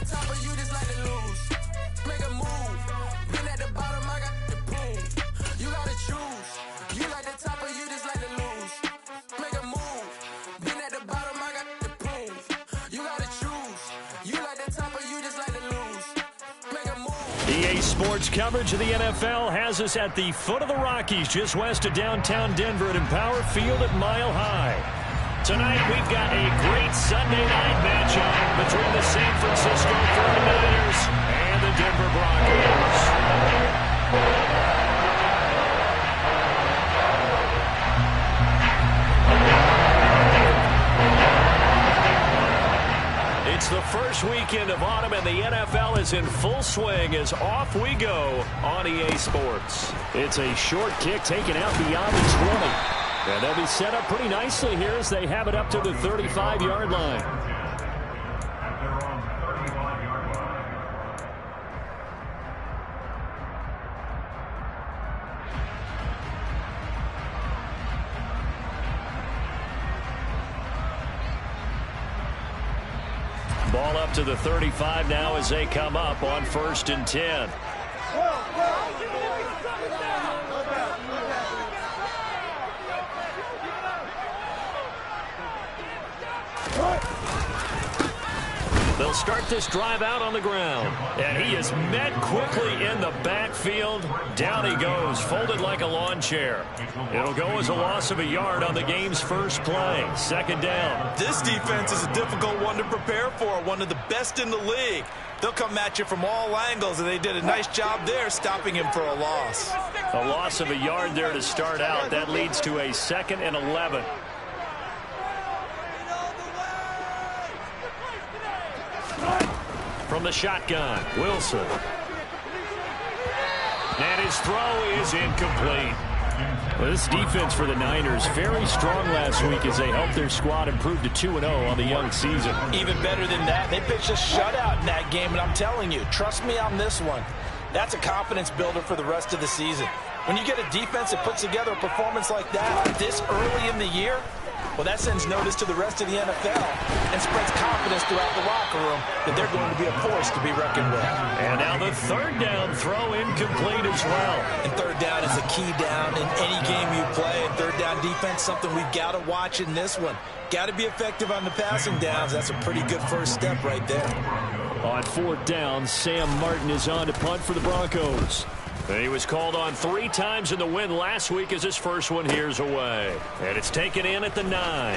top of you just like to lose. Make a move. Been at the bottom, I got the prove. You gotta choose. You like the top of you just like to lose. Make a move. Been at the bottom, I got the prove. You gotta choose. You like the top of you just like to lose. Make a move. EA Sports coverage of the NFL has us at the foot of the Rockies, just west of downtown Denver at Empower Field at Mile High. Tonight we've got a great Sunday night matchup between the San Francisco 49ers and the Denver Broncos. It's the first weekend of autumn, and the NFL is in full swing as off we go on EA Sports. It's a short kick taken out beyond the 20. And they'll be set up pretty nicely here as they have it up to the 35-yard line. Ball up to the 35 now as they come up on 1st and 10. They'll start this drive out on the ground. And he is met quickly in the backfield. Down he goes, folded like a lawn chair. It'll go as a loss of a yard on the game's first play. 2nd down. This defense is a difficult one to prepare for, one of the best in the league. They'll come at you from all angles, and they did a nice job there stopping him for a loss. A loss of a yard there to start out. That leads to a 2nd and 11. From the shotgun, Wilson. And his throw is incomplete. Well, this defense for the Niners, very strong last week as they helped their squad improve to 2-0 on the young season. Even better than that, they pitched a shutout in that game, and I'm telling you, trust me on this one. That's a confidence builder for the rest of the season. When you get a defense that puts together a performance like that this early in the year, well, that sends notice to the rest of the NFL and spreads confidence throughout the locker room that they're going to be a force to be reckoned with. And now the 3rd down throw incomplete as well. And 3rd down is a key down in any game you play. And 3rd down defense, something we've got to watch in this one. Got to be effective on the passing downs. That's a pretty good first step right there. On 4th down, Sam Martin is on to punt for the Broncos. And he was called on 3 times in the win last week as his first one here's away. And it's taken in at the 9.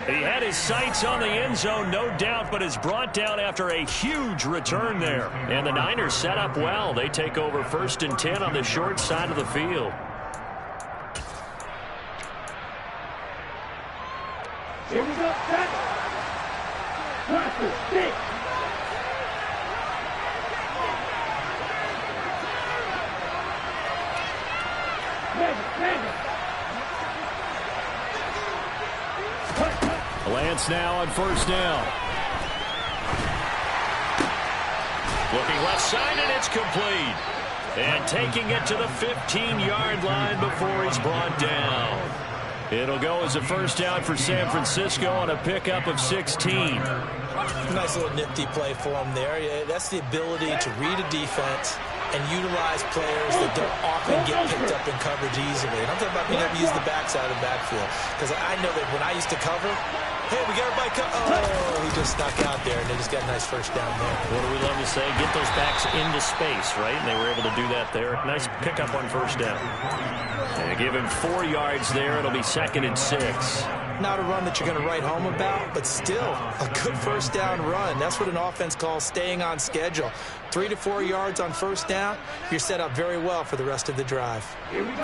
He had his sights on the end zone, no doubt, but is brought down after a huge return there. And the Niners set up well. They take over 1st and 10 on the short side of the field. Here we go, set. Pressure, stick. Lance now on 1st down. Looking left side, and it's complete. And taking it to the 15-yard line before he's brought down. It'll go as a 1st down for San Francisco on a pickup of 16. Nice little nifty play for him there. Yeah, that's the ability to read a defense and utilize players that don't often get picked up in coverage easily. And I'm talking about being able to use the backside of the backfield. Because I know that when I used to cover, hey, we got everybody oh, he just snuck out there, and they just got a nice 1st down there. What do we love to say? Get those backs into space, right? And they were able to do that there. Nice pickup on 1st down. And give him 4 yards there. It'll be 2nd and 6. Not a run that you're going to write home about, but still a good 1st down run. That's what an offense calls staying on schedule. 3 to 4 yards on 1st down, you're set up very well for the rest of the drive.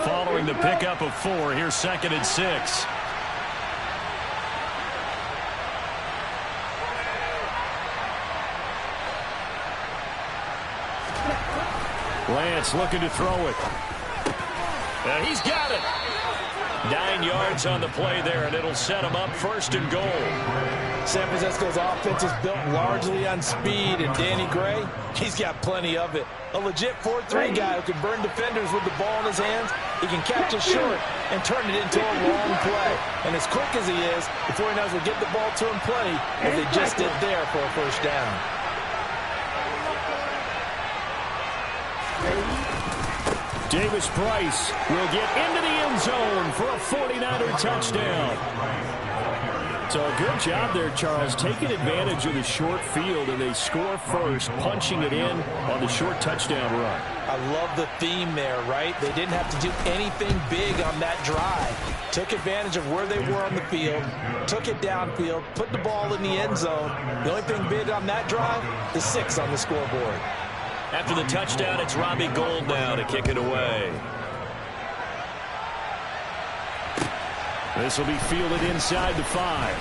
Following the pickup of 4, here's 2nd and 6. Lance looking to throw it. And he's got it. 9 yards on the play there, and it'll set them up 1st and goal. San Francisco's offense is built largely on speed, and Danny Gray, he's got plenty of it. A legit 4-3 guy who can burn defenders with the ball in his hands. He can catch it short and turn it into a long play. And as quick as he is, the 49ers will get the ball to him plenty, as they just did there for a 1st down. Davis Price will get into the end zone for a 49er touchdown. So a good job there, Charles, taking advantage of the short field, and they score first, punching it in on the short touchdown run. I love the theme there, right? They didn't have to do anything big on that drive. Took advantage of where they were on the field, took it downfield, put the ball in the end zone. The only thing big on that drive, the 6 on the scoreboard. After the touchdown, it's Robbie Gould now to kick it away. This will be fielded inside the 5.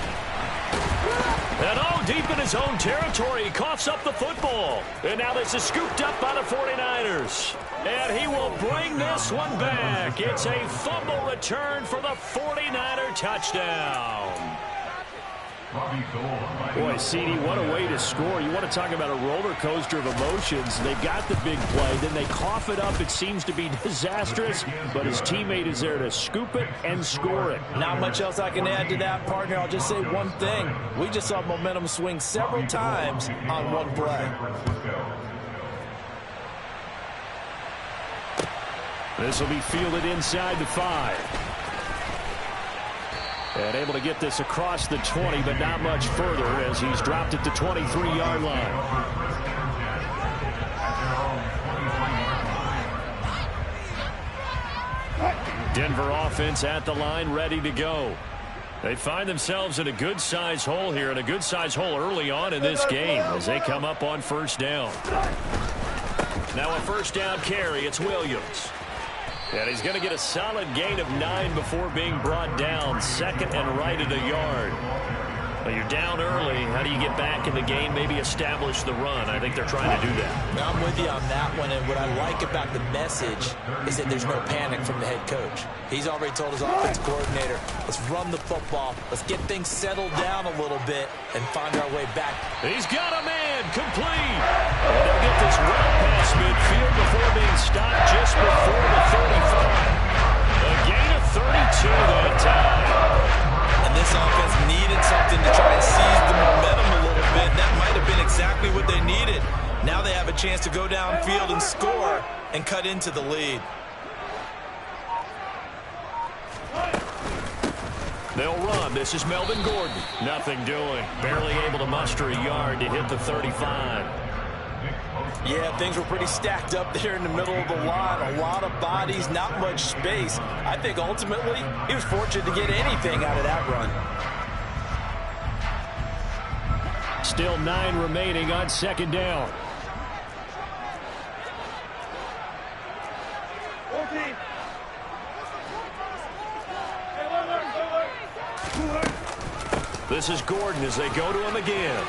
And deep in his own territory, he coughs up the football. And now this is scooped up by the 49ers. And he will bring this one back. It's a fumble return for the 49er touchdown. Boy, CD, what a way to score. You want to talk about a roller coaster of emotions. They've got the big play, then they cough it up. It seems to be disastrous, but his teammate is there to scoop it and score it. Not much else I can add to that, partner. I'll just say one thing. We just saw momentum swing several times on one play. This will be fielded inside the 5. And able to get this across the 20, but not much further as he's dropped at the 23-yard line. Denver offense at the line, ready to go. They find themselves in a good-sized hole here, and a good-sized hole early on in this game as they come up on 1st down. Now a 1st down carry, it's Williams. And he's going to get a solid gain of 9 before being brought down. 2nd and right at a yard. Well, you're down early. How do you get back in the game? Maybe establish the run. I think they're trying to do that. I'm with you on that one, and what I like about the message is that there's no panic from the head coach. He's already told his offensive coordinator, let's run the football, let's get things settled down a little bit and find our way back. He's got a man, complete. And they'll get this well past midfield before being stopped just before the 35. A gain of 32 that time. And this offense needed something to try and seize the momentum a little bit. That might have been exactly what they needed. Now they have a chance to go downfield and score and cut into the lead. They'll run. This is Melvin Gordon. Nothing doing. Barely able to muster a yard to hit the 35. Yeah, things were pretty stacked up there in the middle of the line. A lot of bodies, not much space. I think ultimately he was fortunate to get anything out of that run. Still 9 remaining on 2nd down. This is Gordon as they go to him again.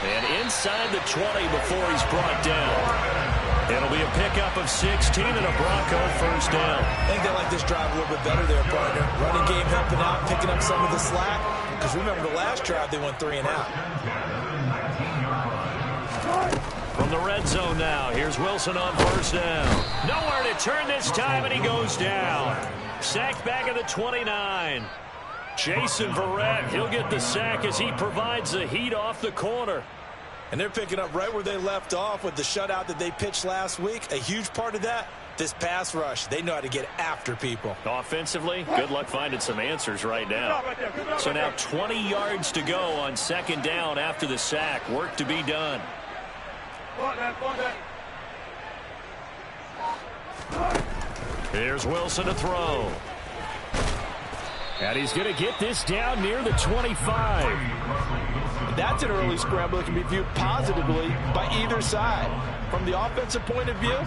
And inside the 20 before he's brought down. It'll be a pickup of 16 and a Bronco 1st down. I think they like this drive a little bit better there, partner. Running game helping out, picking up some of the slack. Because remember the last drive they went 3 and out. From the red zone now, here's Wilson on 1st down. Nowhere to turn this time, and he goes down. Sacked back at the 29. Jason Verrett, he'll get the sack as he provides the heat off the corner. And they're picking up right where they left off with the shutout that they pitched last week. A huge part of that, this pass rush. They know how to get after people. Offensively, good luck finding some answers right now. So now 20 yards to go on 2nd down after the sack. Work to be done. Here's Wilson to throw. And he's going to get this down near the 25. That's an early scramble that can be viewed positively by either side. From the offensive point of view,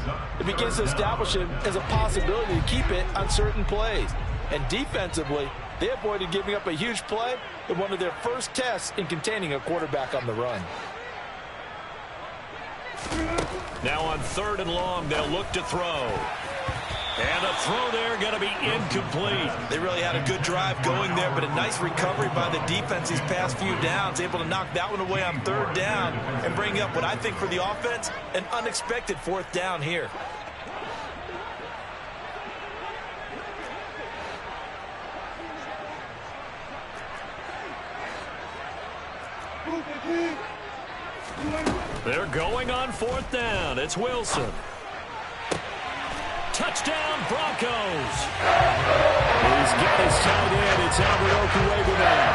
it begins to establish it as a possibility to keep it on certain plays. And defensively, they avoided giving up a huge play in one of their first tests in containing a quarterback on the run. Now on 3rd and long, they'll look to throw. And the throw there going to be incomplete. They really had a good drive going there, but a nice recovery by the defense these past few downs, able to knock that one away on 3rd down and bring up what I think for the offense, an unexpected 4th down here. They're going on 4th down. It's Wilson. Touchdown, Broncos. He's got his tight end. It's Albert Okwuegbunam.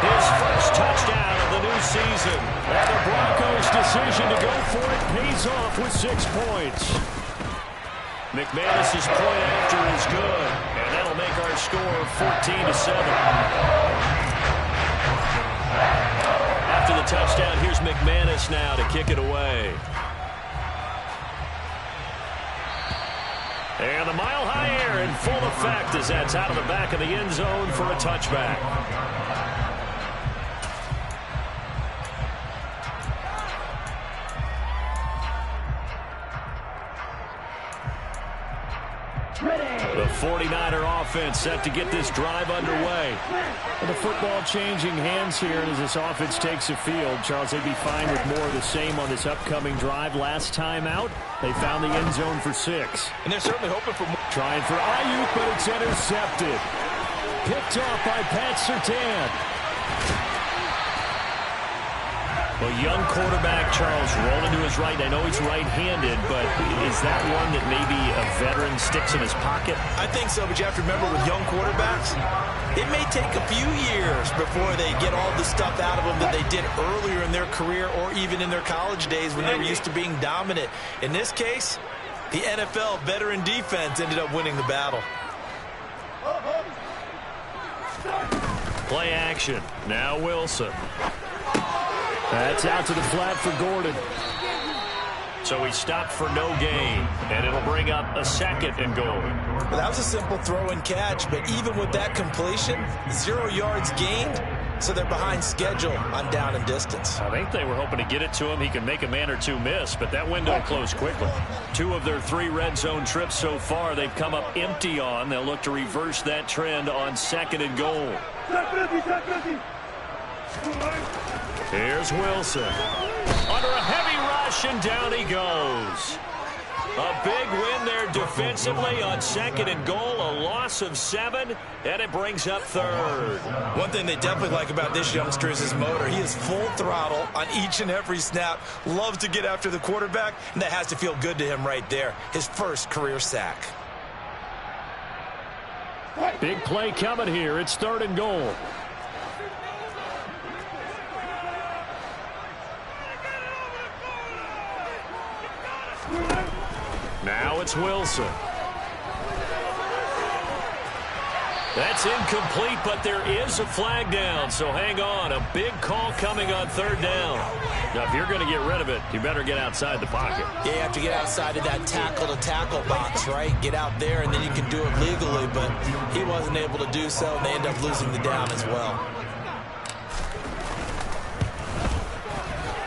His first touchdown of the new season. And the Broncos' decision to go for it pays off with 6 points. McManus's point after is good. And that'll make our score 14-7. After the touchdown, here's McManus now to kick it away. And the mile-high air in full effect as that's out of the back of the end zone for a touchback. The 49er offense set to get this drive underway. And the football changing hands here, and as this offense takes the field, Charles, they'd be fine with more of the same on this upcoming drive. Last time out, they found the end zone for 6. And they're certainly hoping for more. Trying for Ayuk, but it's intercepted. Picked off by Pat Surtain. Well, young quarterback Charles rolling to his right. I know he's right-handed, but is that one that maybe a veteran sticks in his pocket? I think so, but you have to remember with young quarterbacks, it may take a few years before they get all the stuff out of them that they did earlier in their career or even in their college days when they were used to being dominant. In this case, the NFL veteran defense ended up winning the battle. Play action. Now Wilson. That's out to the flat for Gordon. So he stopped for no gain, and it'll bring up a 2nd and goal. Well, that was a simple throw and catch, but even with that completion, 0 yards gained, so they're behind schedule on down and distance. I think they were hoping to get it to him. He can make a man or 2 miss, but that window closed quickly. 2 of their 3 red zone trips so far they've come up empty on. They'll look to reverse that trend on 2nd and goal. Here's Wilson. Under a heavy rush, and down he goes. A big win there defensively on 2nd and goal. A loss of 7, and it brings up 3rd. One thing they definitely like about this youngster is his motor. He is full throttle on each and every snap. Loves to get after the quarterback, and that has to feel good to him right there. His first career sack. Big play coming here. It's 3rd and goal. Now it's Wilson. That's incomplete, but there is a flag down, so hang on. A big call coming on 3rd down. Now, if you're going to get rid of it, you better get outside the pocket. Yeah, you have to get outside of that tackle-to-tackle box, right? Get out there, and then you can do it legally, but he wasn't able to do so, and they end up losing the down as well.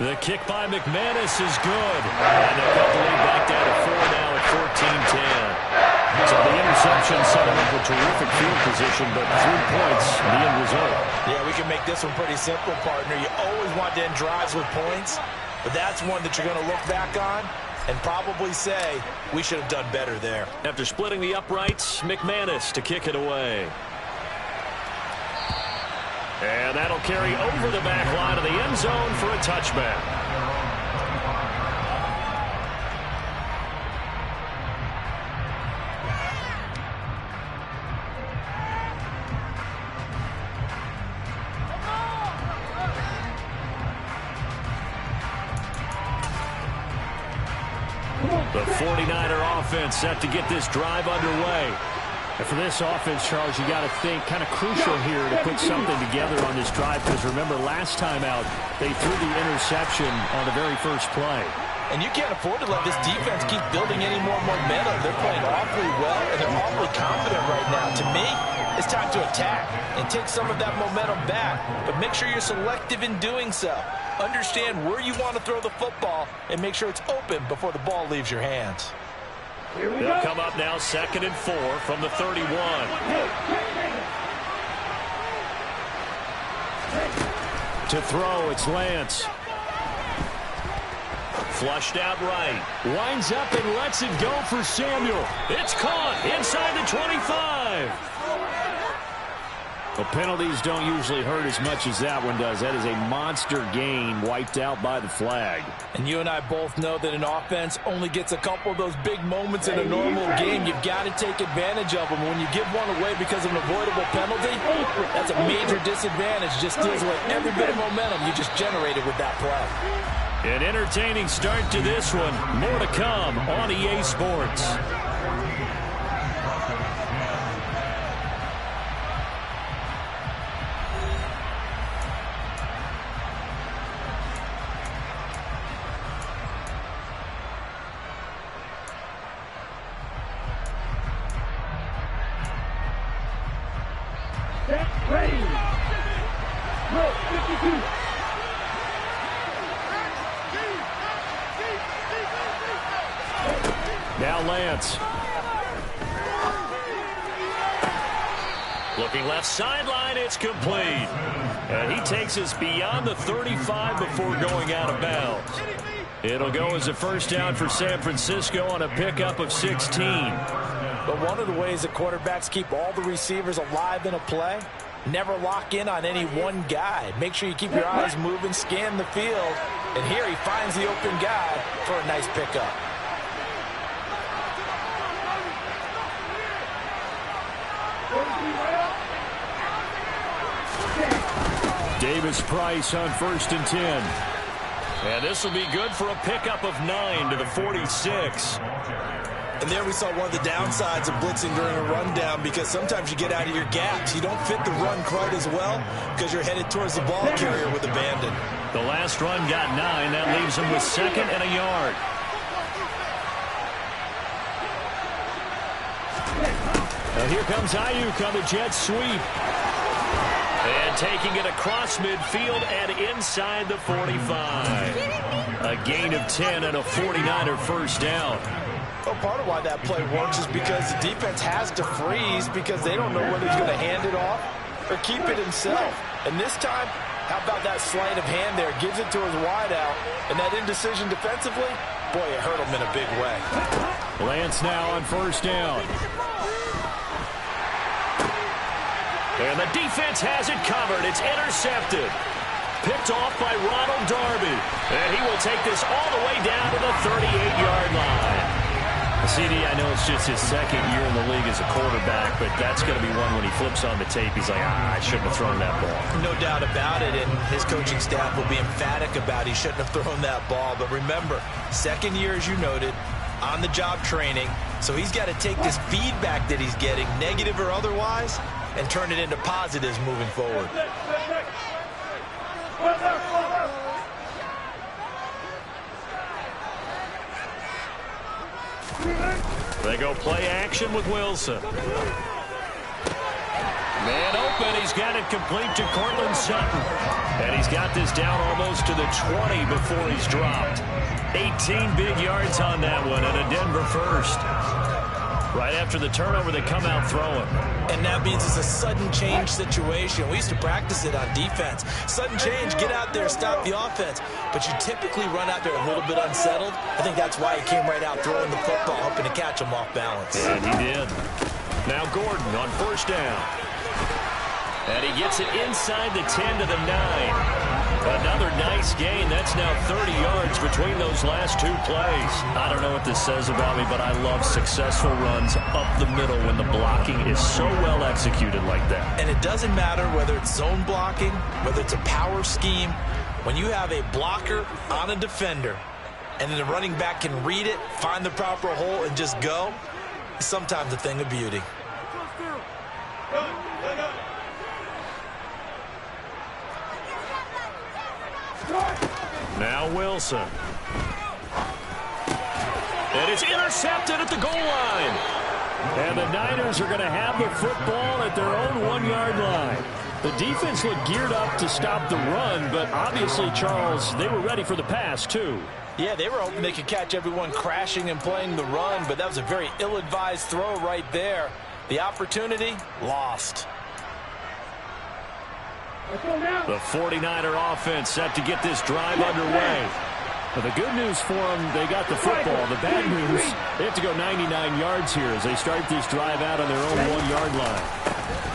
The kick by McManus is good. And they'll cut the lead back down to 4 now at 14-10. So the interception set him up a terrific field position, but 3 points, the end result. Yeah, we can make this one pretty simple, partner. You always want to end drives with points, but that's one that you're going to look back on and probably say, we should have done better there. After splitting the uprights, McManus to kick it away. And that'll carry over the back line of the end zone for a touchback. The 49er offense set to get this drive underway. And for this offense, Charles, you got to think kind of crucial here to put something together on this drive, because remember last time out, they threw the interception on the very first play. And you can't afford to let this defense keep building any more momentum. They're playing awfully well, and they're awfully confident right now. To me, it's time to attack and take some of that momentum back, but make sure you're selective in doing so. Understand where you want to throw the football and make sure it's open before the ball leaves your hands. They'll come up now 2nd and 4 from the 31. To throw, it's Lance. Flushed out right. Winds up and lets it go for Samuel. It's caught inside the 25. Well, penalties don't usually hurt as much as that one does. That is a monster gain wiped out by the flag. And you and I both know that an offense only gets a couple of those big moments in a normal game. You've got to take advantage of them. When you give one away because of an avoidable penalty, that's a major disadvantage. Just steals away every bit of momentum you just generated with that play. An entertaining start to this one. More to come on EA Sports. Ready. Go, 52. Now Lance. Looking left sideline, it's complete. And he takes us beyond the 35 before going out of bounds. It'll go as a first down for San Francisco on a pickup of 16. But one of the ways that quarterbacks keep all the receivers alive in a play, never lock in on any one guy. Make sure you keep your eyes moving, scan the field. And here he finds the open guy for a nice pickup. Davis-Price on 1st and 10. And this will be good for a pickup of 9 to the 46. And there we saw one of the downsides of blitzing during a rundown, because sometimes you get out of your gaps. You don't fit the run quite as well because you're headed towards the ball carrier with abandon. The last run got 9. That leaves him with 2nd and a yard. Now here comes Ayuk on the jet sweep. And taking it across midfield and inside the 45. A gain of 10 and a 49er first down. Well, part of why that play works is because the defense has to freeze because they don't know whether he's going to hand it off or keep it himself. And this time, how about that sleight of hand there? Gives it to his wideout. And that indecision defensively, boy, it hurt him in a big way. Lance now on first down. And the defense has it covered. It's intercepted. Picked off by Ronald Darby. And he will take this all the way down to the 38-yard line. CD, I know it's just his 2nd year in the league as a quarterback, but that's going to be one when he flips on the tape. He's like, I shouldn't have thrown that ball. No doubt about it, and his coaching staff will be emphatic about he shouldn't have thrown that ball. But remember, 2nd year, as you noted, on-the-job training, so he's got to take this feedback that he's getting, negative or otherwise, and turn it into positives moving forward. They go play action with Wilson. Man open. He's got it complete to Cortland Sutton. And he's got this down almost to the 20 before he's dropped. 18 big yards on that one and a Denver first. Right after the turnover, they come out throwing. And that means it's a sudden change situation. We used to practice it on defense. Sudden change, get out there, stop the offense. But you typically run out there a little bit unsettled. I think that's why he came right out throwing the football, hoping to catch him off balance. And he did. Now Gordon on first down. And he gets it inside the 10 to the 9. Another nice gain. That's now 30 yards between those last 2 plays. I don't know what this says about me, but I love successful runs up the middle when the blocking is so well executed like that. And it doesn't matter whether it's zone blocking, whether it's a power scheme. When you have a blocker on a defender and then the running back can read it, find the proper hole, and just go, it's sometimes a thing of beauty. Now Wilson. And it's intercepted at the goal line. And the Niners are going to have the football at their own 1-yard line. The defense looked geared up to stop the run, but obviously, Charles, they were ready for the pass, too. Yeah, they were hoping they could catch everyone crashing and playing the run, but that was a very ill-advised throw right there. The opportunity, lost. The 49er offense set to get this drive underway. But the good news for them, they got the football. The bad news, they have to go 99 yards here as they start this drive out on their own 1-yard line.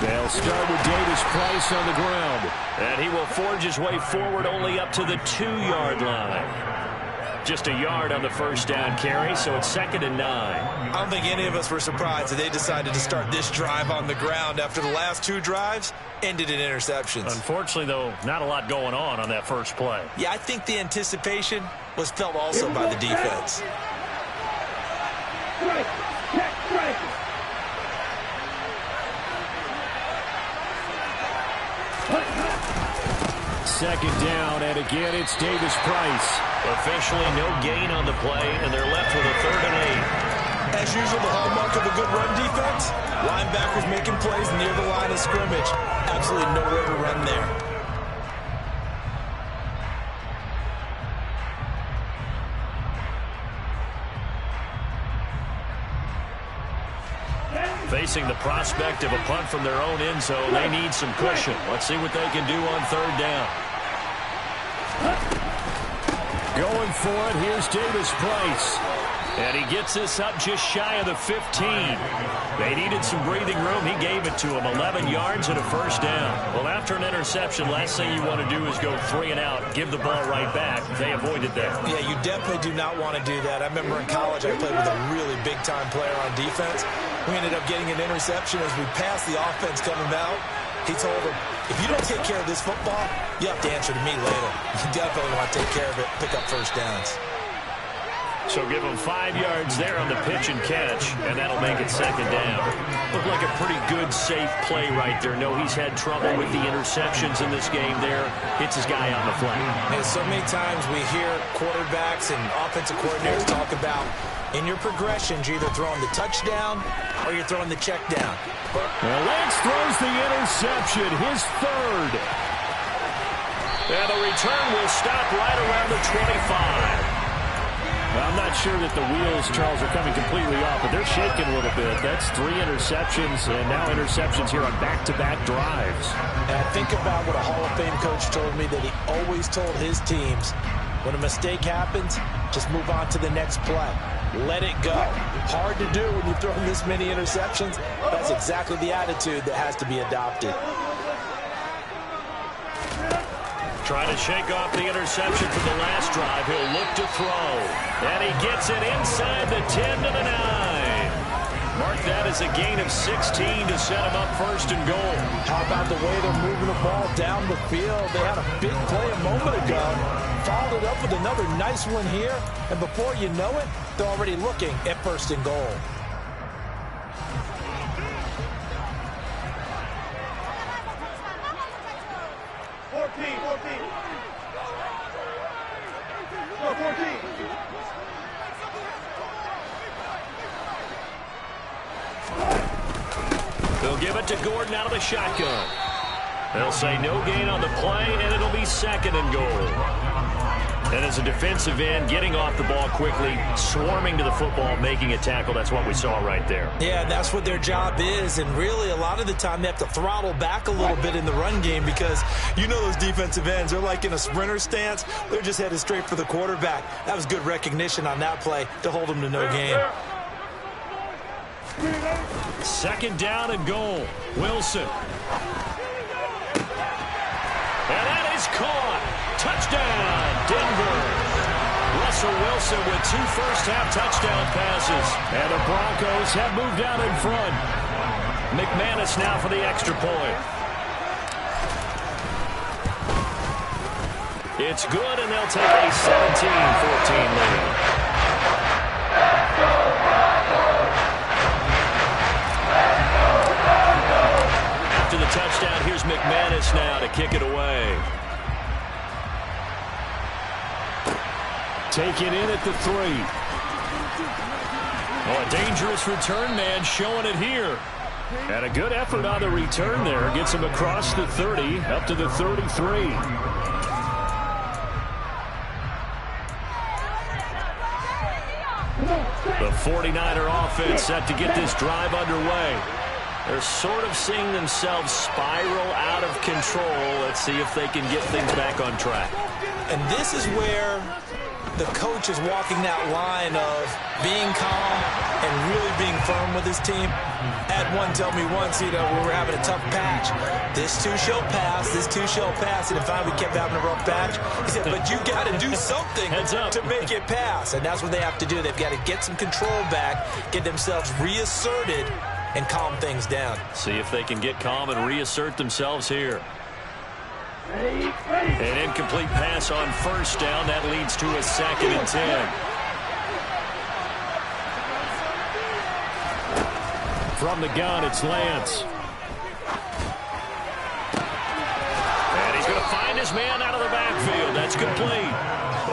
They'll start with Davis Price on the ground. And he will forge his way forward only up to the 2-yard line. Just a yard on the first down carry, so it's 2nd and 9. I don't think any of us were surprised that they decided to start this drive on the ground after the last 2 drives ended in interceptions. Unfortunately, though, not a lot going on that first play. Yeah, I think the anticipation was felt also by the defense. Second down, and again, it's Davis Price. Officially no gain on the play, and they're left with a 3rd and 8. As usual, the hallmark of a good run defense, linebackers making plays near the line of scrimmage. Absolutely nowhere to run there. Facing the prospect of a punt from their own end zone, they need some cushion. Let's see what they can do on 3rd down. Going for it, here's Davis Price. And he gets this up just shy of the 15. They needed some breathing room. He gave it to him. 11 yards and a 1st down. Well, after an interception, last thing you want to do is go 3 and out, give the ball right back. They avoided that. Yeah, you definitely do not want to do that. I remember in college I played with a really big-time player on defense. We ended up getting an interception as we passed the offense coming out. He told him, if you don't take care of this football, you have to answer to me later. You definitely want to take care of it, pick up 1st downs. So give him 5 yards there on the pitch and catch, and that'll make it 2nd down. Looked like a pretty good, safe play right there. No, he's had trouble with the interceptions in this game there. Hits his guy on the flat. And so many times we hear quarterbacks and offensive coordinators talk about in your progressions, you're either throwing the touchdown or you're throwing the check down. Well, Lance throws the interception, his 3rd. And the return will stop right around the 25. Well, I'm not sure that the wheels, Charles, are coming completely off, but they're shaking a little bit. That's 3 interceptions, and now interceptions here on back-to-back drives. And I think about what a Hall of Fame coach told me, that he always told his teams, when a mistake happens, just move on to the next play. Let it go. Hard to do when you're throwing this many interceptions. That's exactly the attitude that has to be adopted. Trying to shake off the interception from the last drive. He'll look to throw. And he gets it inside the 10 to the 9. Mark that as a gain of 16 to set him up 1st and goal. How about the way they're moving the ball down the field? They had a big play a moment ago. Followed it up with another nice one here. And before you know it, they're already looking at 1st and goal. They'll give it to Gordon out of the shotgun. They'll say no gain on the play, and it'll be 2nd and goal. And as a defensive end, getting off the ball quickly, swarming to the football, making a tackle, that's what we saw right there. Yeah, that's what their job is, and really a lot of the time they have to throttle back a little bit in the run game because you know those defensive ends, they're like in a sprinter stance. They're just headed straight for the quarterback. That was good recognition on that play to hold them to no gain. 2nd down and goal. Wilson. And that is caught. Touchdown, Denver. Russell Wilson with 2 first-half touchdown passes. And the Broncos have moved out in front. McManus now for the extra point. It's good, and they'll take a 17-14 lead. After the touchdown, here's McManus now to kick it away. Taken in at the 3. Oh, a dangerous return man showing it here. And a good effort on the return there. Gets him across the 30, up to the 33. 49er offense set to get this drive underway. They're sort of seeing themselves spiral out of control. Let's see if they can get things back on track. And this is where the coach is walking that line of being calm and really being firm with his team. Had one tell me once, we were having a tough patch. This too shall pass, this too shall pass. And finally we kept having a rough patch. He said, but you got to do something to make it pass. And that's what they have to do. They've got to get some control back, get themselves reasserted, and calm things down. See if they can get calm and reassert themselves here. An incomplete pass on first down. That leads to a 2nd and 10. From the gun, it's Lance. And he's going to find his man out of the backfield. That's complete.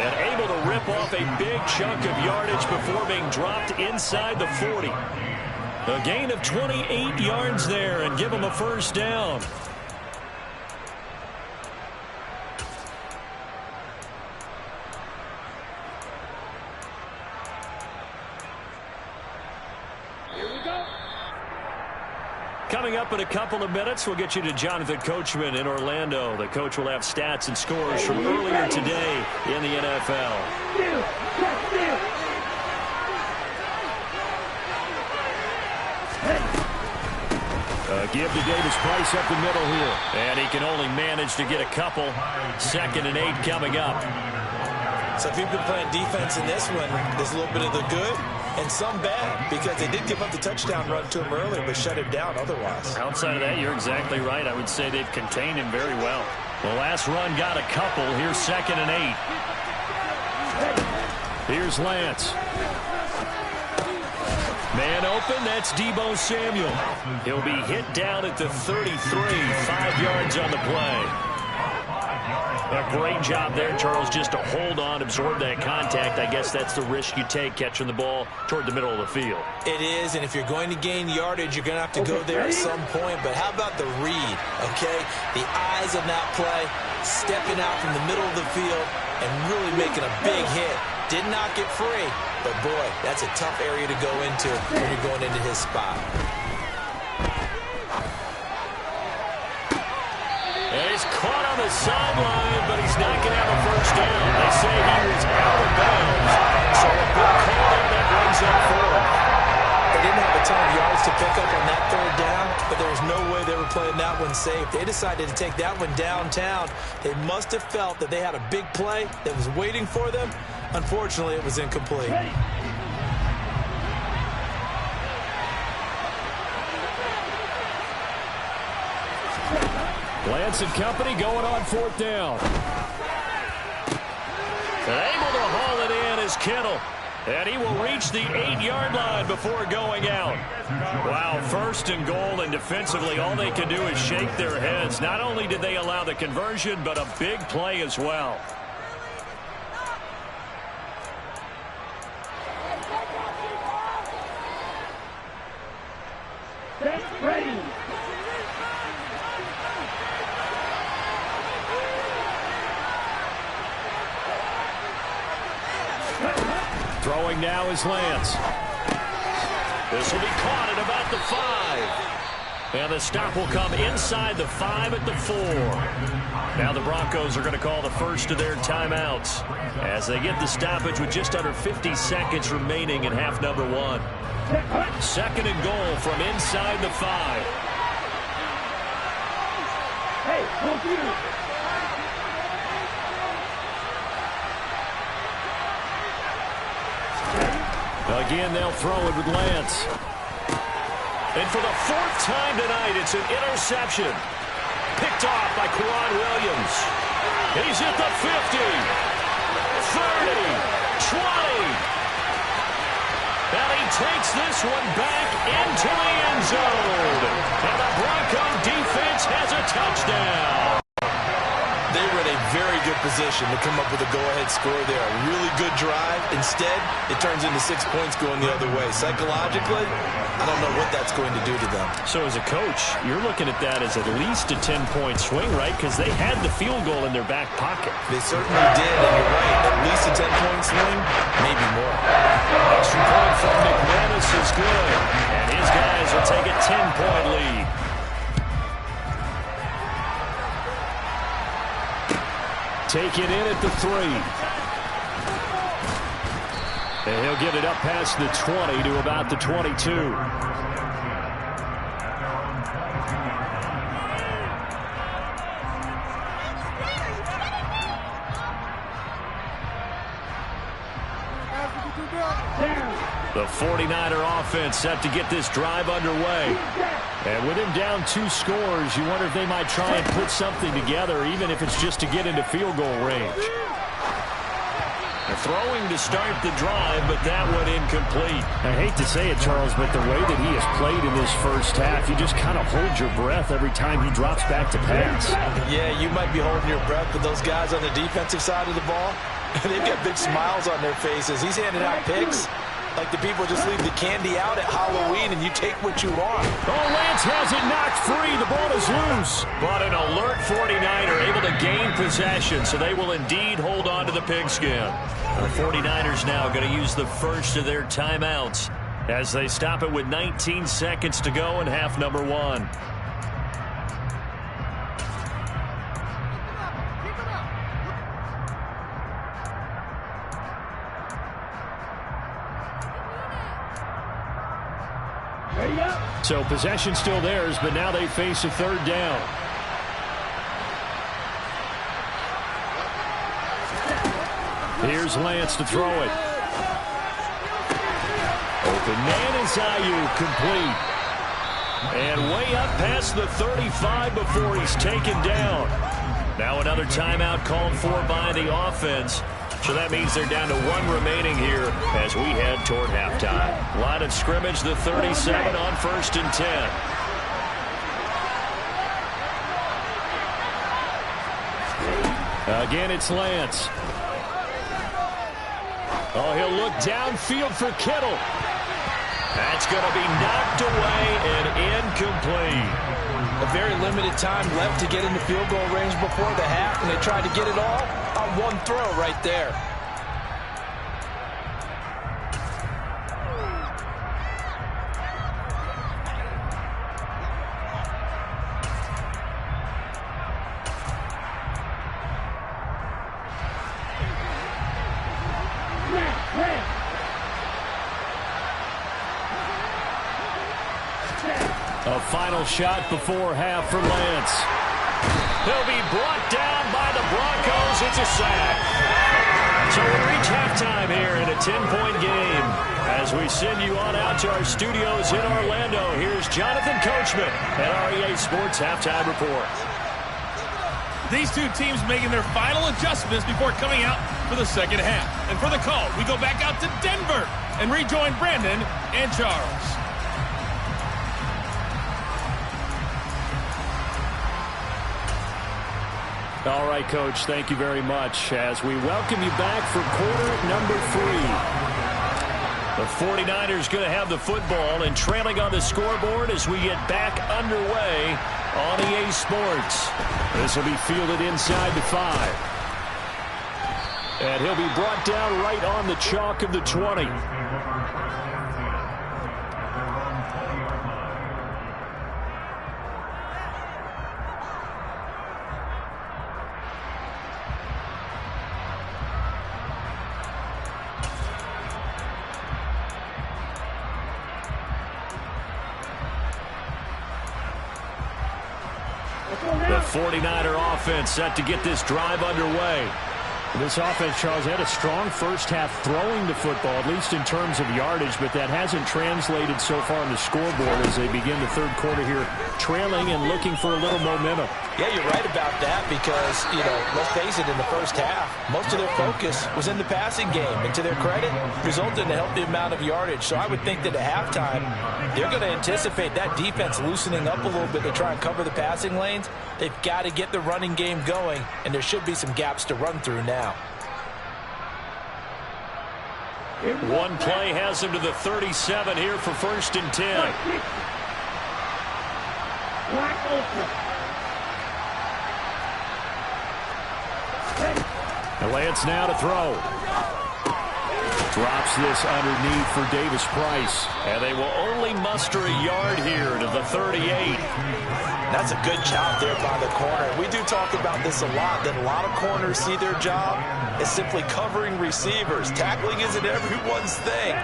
And able to rip off a big chunk of yardage before being dropped inside the 40. A gain of 28 yards there and give him a first down. Coming up in a couple of minutes, we'll get you to Jonathan Coachman in Orlando. The coach will have stats and scores from earlier today in the NFL. Give to Davis Price up the middle here. And he can only manage to get a couple. 2nd and 8 coming up. So if you've been playing defense in this one, there's a little bit of the good and some bad, because they did give up the touchdown run to him earlier, but shut him down otherwise. Outside of that, you're exactly right. I would say they've contained him very well. The last run got a couple. Here's 2nd and 8. Here's Lance. Man open, that's Deebo Samuel. He'll be hit down at the 33, 5 yards on the play. A great job there, Charles, just to hold on, absorb that contact. I guess that's the risk you take catching the ball toward the middle of the field. It is, and if you're going to gain yardage, you're going to have to go there at some point. But how about the read, okay? The eyes on that play, stepping out from the middle of the field and really making a big hit. Did not get free, but boy, that's a tough area to go into when you're going into his spot. And he's caught on the sideline, but he's not going to have a first down. They say he was out of bounds, so a good call there that brings up 4. They didn't have a ton of yards to pick up on that 3rd down, but there was no way they were playing that one safe. They decided to take that one downtown. They must have felt that they had a big play that was waiting for them. Unfortunately, it was incomplete. Lance and company going on 4th down. And able to haul it in is Kittle. And he will reach the 8-yard line before going out. Wow, 1st and goal, and defensively all they can do is shake their heads. Not only did they allow the conversion, but a big play as well. Ready. Throwing now is Lance. This will be caught at about the 5. And the stop will come inside the 5 at the 4. Now the Broncos are going to call the first of their timeouts as they get the stoppage with just under 50 seconds remaining in half number 1. 2nd and goal from inside the 5. Hey, computer. Again, they'll throw it with Lance. And for the 4th time tonight, it's an interception. Picked off by Quran Williams. He's at the 50, 30, 20. And he takes this one back into the end zone. And the Bronco defense has a touchdown. They were in a very good position to come up with a go-ahead score there. A really good drive. Instead, it turns into 6 points going the other way. Psychologically, I don't know what that's going to do to them. So as a coach, you're looking at that as at least a 10-point swing, right? Because they had the field goal in their back pocket. They certainly did, and you're right. At least a 10-point swing, maybe more. Extra point from McManus is good, and his guys will take a 10-point lead. Take it in at the 3. And he'll get it up past the 20 to about the 22. The 49er offense set to get this drive underway. And with him down 2 scores, you wonder if they might try and put something together, even if it's just to get into field goal range. They're throwing to start the drive, but that one incomplete. I hate to say it, Charles, but the way that he has played in this first half, you just kind of hold your breath every time he drops back to pass. Yeah, you might be holding your breath, but those guys on the defensive side of the ball, they've got big smiles on their faces. He's handing out picks like the people just leave the candy out at Halloween and you take what you want. Oh, Lance has it knocked free. The ball is loose. But an alert 49er able to gain possession, so they will indeed hold on to the pigskin. The 49ers now going to use the first of their timeouts as they stop it with 19 seconds to go in half number 1. So possession still theirs, but now they face a 3rd down. Here's Lance to throw it. Open man is Ayuk, complete. And way up past the 35 before he's taken down. Now another timeout called for by the offense. So that means they're down to 1 remaining here as we head toward halftime. Line of scrimmage, the 37 on 1st and 10. Again, it's Lance. Oh, he'll look downfield for Kittle. That's going to be knocked away and incomplete. A very limited time left to get into field goal range before the half, and they tried to get it all on 1 throw right there. A final shot before half for Lance. He'll be brought down by the Broncos. It's a sack. So we reach halftime here in a 10-point game. As we send you on out to our studios in Orlando, here's Jonathan Coachman at REA Sports Halftime Report. These two teams making their final adjustments before coming out for the second half. And for the call, we go back out to Denver and rejoin Brandon and Charles. All right, Coach, thank you very much as we welcome you back for quarter number 3. The 49ers going to have the football and trailing on the scoreboard as we get back underway on EA Sports. This will be fielded inside the 5. And he'll be brought down right on the chalk of the 20. The 49er offense set to get this drive underway. This offense, Charles, had a strong first half throwing the football, at least in terms of yardage, but that hasn't translated so far on the scoreboard as they begin the third quarter here, trailing and looking for a little momentum. Yeah, you're right about that because, let's face it, in the first half, most of their focus was in the passing game. And to their credit, resulted in a healthy amount of yardage. So I would think that at halftime, they're going to anticipate that defense loosening up a little bit to try and cover the passing lanes. They've got to get the running game going, and there should be some gaps to run through now. One play has him to the 37 here for 1st and 10. And Lance now to throw. Drops this underneath for Davis Price. And they will only muster a yard here to the 38. That's a good job there by the corner. We do talk about this a lot, that a lot of corners see their job as simply covering receivers. Tackling isn't everyone's thing.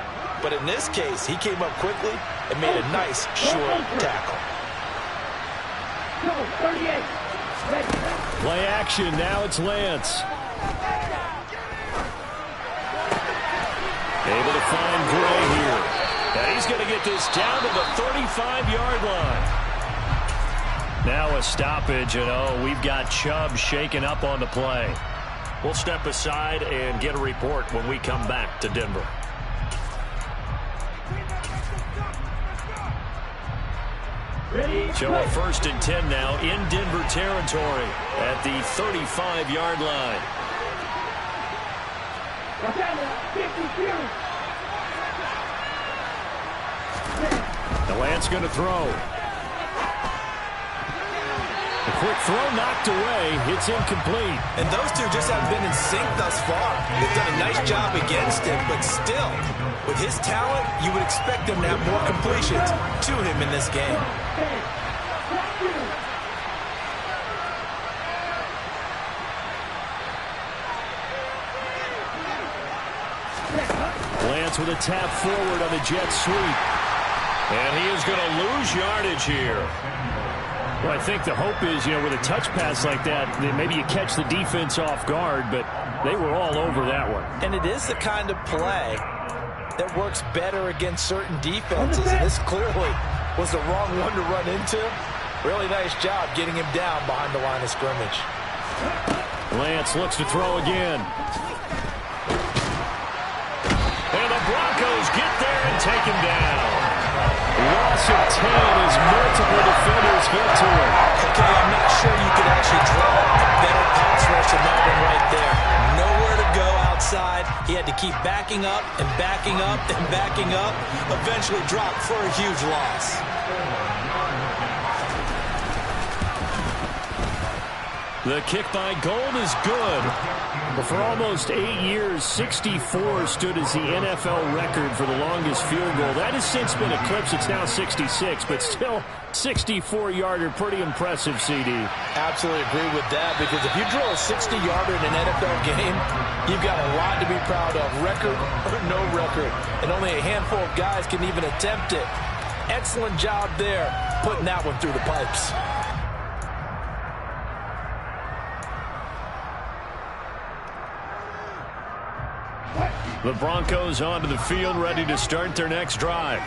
But in this case, he came up quickly and made a nice short tackle. Play action. Now it's Lance. Able to find Gray here. And he's going to get this down to the 35-yard line. Now a stoppage, and we've got Chubb shaken up on the play. We'll step aside and get a report when we come back to Denver. So a 1st and 10 now in Denver territory at the 35-yard line. The Lance going to throw. The quick throw knocked away. It's incomplete. And those two just haven't been in sync thus far. They've done a nice job against him, but still, with his talent, you would expect him to have more completions to him in this game. Lance with a tap forward on the jet sweep. And he is going to lose yardage here. Well, I think the hope is, with a touch pass like that maybe you catch the defense off guard, but they were all over that one. And it is the kind of play that works better against certain defenses. And this clearly was the wrong one to run into. Really nice job getting him down behind the line of scrimmage. Lance looks to throw again. And the Broncos get there and take him down. Loss of 10 as multiple defenders get to him. Okay, I'm not sure you could actually draw a better pass rush than that one right there. Nowhere to go outside. He had to keep backing up and backing up and backing up. Eventually dropped for a huge loss. The kick by Gold is good. But for almost 8 years, 64 stood as the NFL record for the longest field goal. That has since been eclipsed. It's now 66, but still 64-yarder. Pretty impressive, CD. Absolutely agree with that, because if you drill a 60-yarder in an NFL game, you've got a lot to be proud of, record or no record. And only a handful of guys can even attempt it. Excellent job there, putting that one through the pipes. The Broncos onto the field, ready to start their next drive.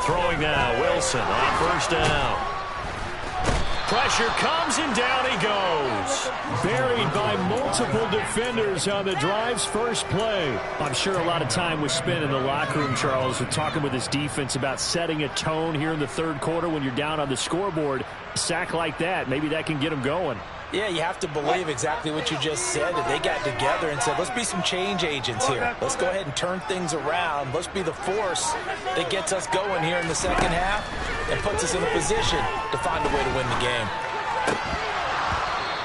Throwing now, Wilson on 1st down. Pressure comes and down he goes. Buried by multiple defenders on the drive's first play. I'm sure a lot of time was spent in the locker room, Charles, with talking with his defense about setting a tone here in the third quarter when you're down on the scoreboard. A sack like that, maybe that can get them going. Yeah, you have to believe exactly what you just said. That they got together and said, let's be some change agents here. Let's go ahead and turn things around. Let's be the force that gets us going here in the second half and puts us in a position to find a way to win the game.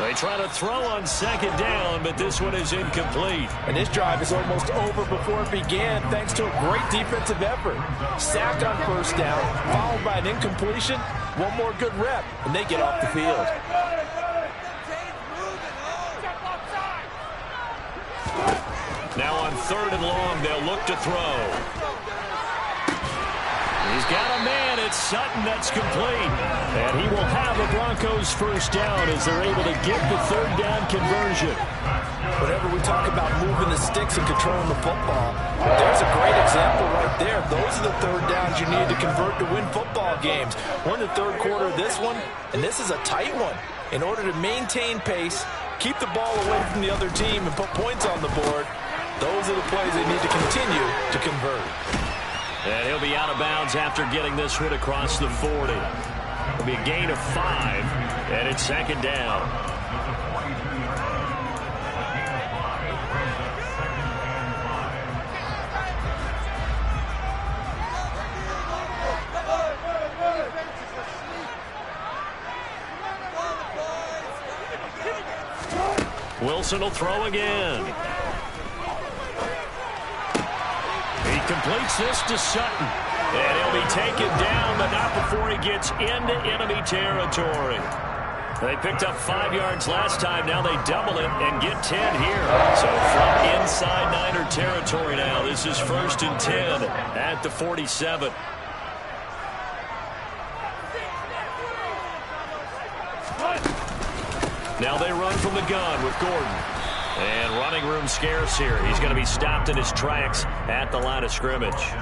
They try to throw on 2nd down, but this one is incomplete. And this drive is almost over before it began, thanks to a great defensive effort. Sack on 1st down, followed by an incompletion. One more good rep, and they get off the field. Now on 3rd and long, they'll look to throw. He's got a man. It's Sutton that's complete. And he will have a Broncos first down as they're able to get the third down conversion. Whenever we talk about moving the sticks and controlling the football, there's a great example right there. Those are the third downs you need to convert to win football games. We're in the third quarter of this one, and this is a tight one. In order to maintain pace, keep the ball away from the other team, and put points on the board, those are the plays they need to continue to convert. And he'll be out of bounds after getting this one across the 40. It'll be a gain of 5, and it's second down. Wilson will throw again. He completes this to Sutton. And he'll be taken down, but not before he gets into enemy territory. They picked up 5 yards last time. Now they double it and get 10 here. So from inside Niner territory now, this is 1st and 10 at the 47. Now they run from the gun with Gordon. And running room scarce here. He's going to be stopped in his tracks at the line of scrimmage.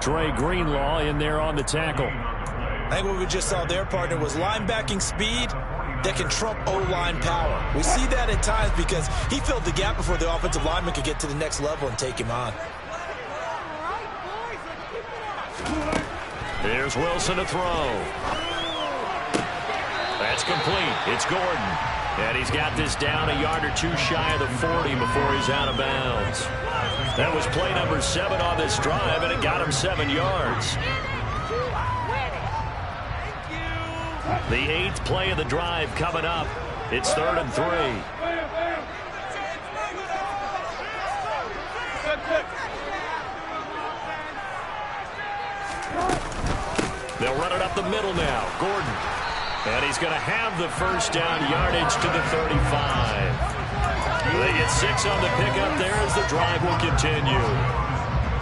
Dre Greenlaw in there on the tackle. I think what we just saw their partner was linebacking speed that can trump O-line power. We see that at times because he filled the gap before the offensive lineman could get to the next level and take him on. Here's Wilson to throw. That's complete. It's Gordon. And he's got this down a yard or two shy of the 40 before he's out of bounds. That was play number 7 on this drive, and it got him 7 yards. The 8th play of the drive coming up. It's 3rd and 3. They'll run it up the middle now. Gordon. And he's going to have the first down, yardage to the 35. They get 6 on the pickup there as the drive will continue.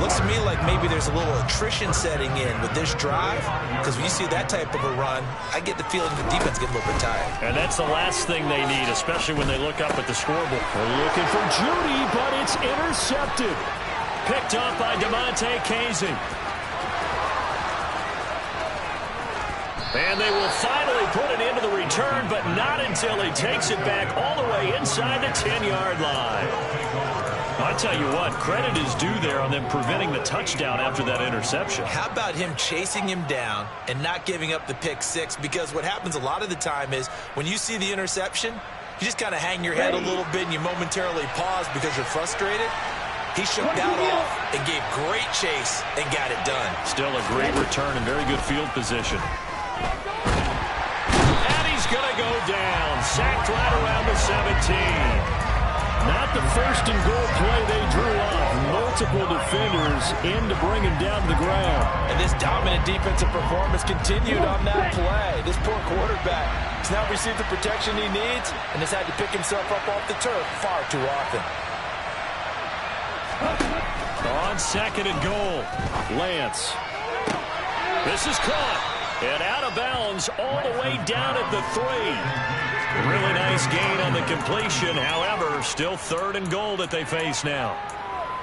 Looks to me like maybe there's a little attrition setting in with this drive, because when you see that type of a run, I get the feeling the defense gets a little bit tired. And that's the last thing they need, especially when they look up at the scoreboard. They're looking for Judy, but it's intercepted. Picked up by Damontae Kazee. And they will finally put it into the return, but not until he takes it back all the way inside the 10-yard line. I tell you what, credit is due there on them preventing the touchdown after that interception. How about him chasing him down and not giving up the pick 6? Because what happens a lot of the time is when you see the interception, you just kind of hang your head a little bit and you momentarily pause because you're frustrated. He shook that off and gave great chase and got it done. Still a great return and very good field position. And he's going to go down. Sacked right around the 17. Not the first and goal play they drew up. Multiple defenders in to bring him down to the ground. And this dominant defensive performance continued on that play. This poor quarterback has now received the protection he needs and has had to pick himself up off the turf far too often. On 2nd and goal, Lance. This is caught. And out of bounds all the way down at the 3. Really nice gain on the completion. However, still 3rd and goal that they face now.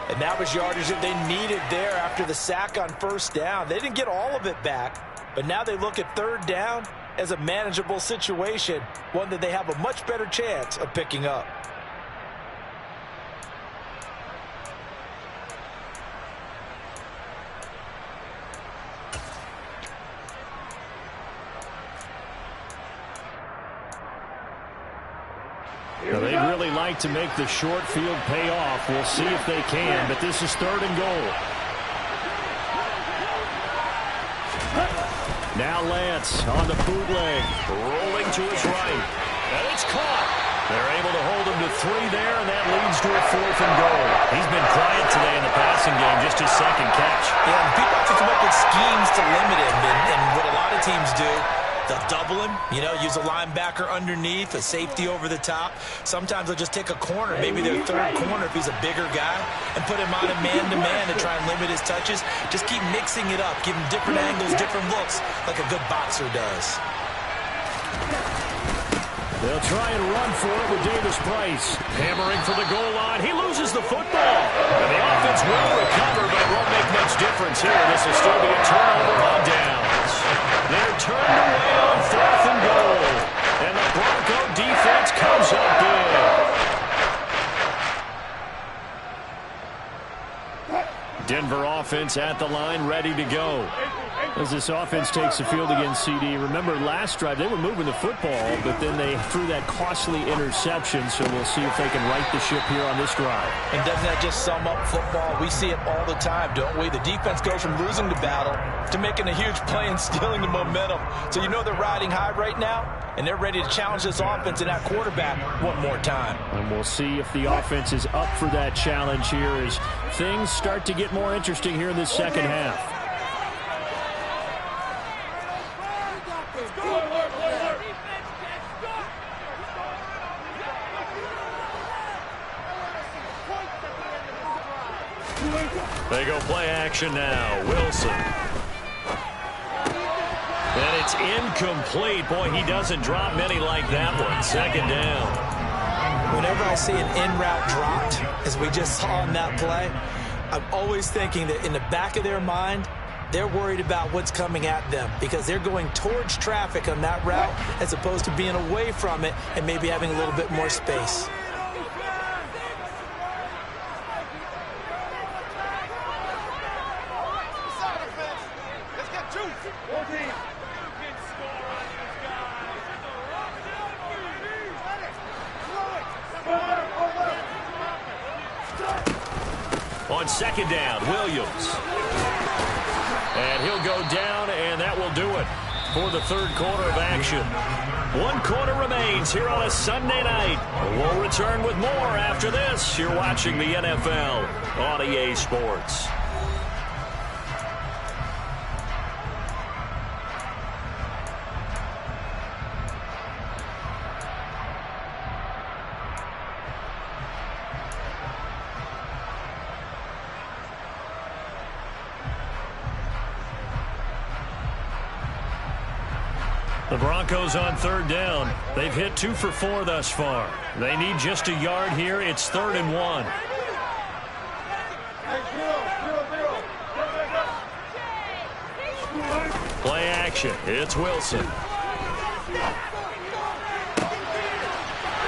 And that was yardage that they needed there after the sack on 1st down. They didn't get all of it back, but now they look at 3rd down as a manageable situation, one that they have a much better chance of picking up. They'd really like to make the short field pay off. We'll see if they can, but this is 3rd and goal. Now Lance on the bootleg, rolling to his right. And it's caught. They're able to hold him to 3 there, and that leads to a 4th and goal. He's been quiet today in the passing game, just his 2nd catch. Yeah, and people have to come up with schemes to limit him, and what a lot of teams do They'll double him, use a linebacker underneath, a safety over the top. Sometimes they'll just take a corner, maybe their third corner if he's a bigger guy, and put him on a man-to-man to try and limit his touches. Just keep mixing it up, give him different angles, different looks, like a good boxer does. They'll try and run for it with Davis Price. Hammering for the goal line. He loses the football. And the offense will recover, but it won't make much difference here. This will still be a turnover on downs. They're turned away on 4th and goal. And the Bronco defense comes up big. Denver offense at the line, ready to go. As this offense takes the field against CD, remember last drive they were moving the football, but then they threw that costly interception, so we'll see if they can right the ship here on this drive. And doesn't that just sum up football? We see it all the time, don't we? The defense goes from losing the battle to making a huge play and stealing the momentum. So they're riding high right now, and they're ready to challenge this offense and that quarterback one more time. And we'll see if the offense is up for that challenge here as things start to get more interesting here in this second half. They go play action now. Wilson. And it's incomplete. Boy, he doesn't drop many like that one. Second down. Whenever I see an in-route dropped, as we just saw in that play, I'm always thinking that in the back of their mind, they're worried about what's coming at them because they're going towards traffic on that route as opposed to being away from it and maybe having a little bit more space. On second down, Williams. And he'll go down, and that will do it for the third quarter of action. 1 quarter remains here on a Sunday night. We'll return with more after this. You're watching the NFL on EA Sports. The Broncos on third down. They've hit 2 for 4 thus far. They need just a yard here. It's 3rd and 1. Play action. It's Wilson.